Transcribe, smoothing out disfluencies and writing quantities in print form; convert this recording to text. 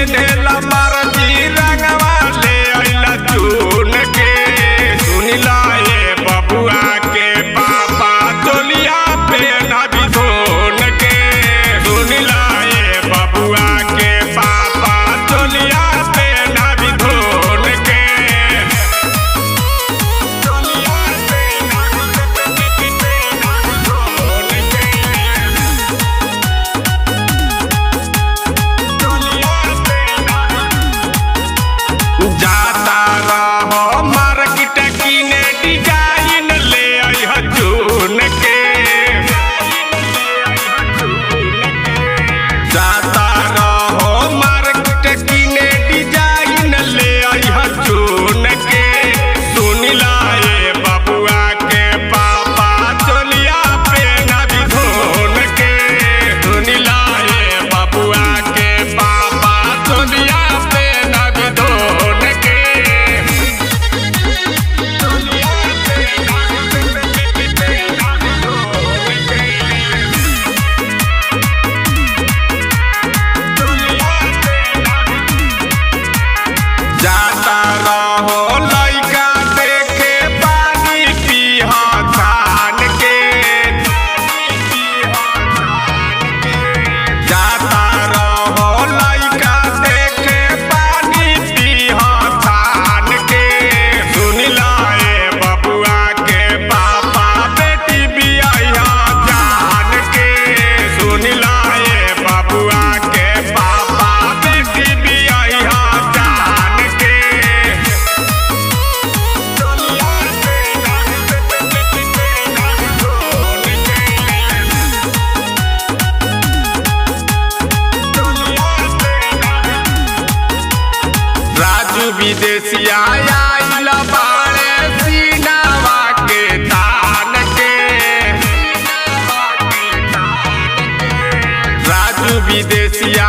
पेनेला मर्जी रंगवा ले अइला चुन के। सुनिला ये बबुआ के पापा चोलिया पेना भी धोन के। सुनिला ये बबुआ के पापा चोलिया पेना भी धोन के। चोलिया पेना भी धोन के। जाता रहो मार्केट कीने डिजाइन ले अइह चुन के। जाता रहो मार्केट कीने डिजाइन ले अइह चुन के। सुनिला ये बबुआ के पापा चोलिया पेना भी धोन के। सुनिला ये बबुआ के पापा चोलिया पेना भी धोन के। जाता रहो लइका देखे पानी पीहा छान के। जाता रहो लइका देखे पानी पीहा छान के। सुनिला ये बबुआ के पापा बेटी बियाह जान के। सुनिला ये बबुआ के पापा बेटी बियाह जान के। राजू विदेशिया आइल बाड़े सीनावा के तान के। राजू विदेशिया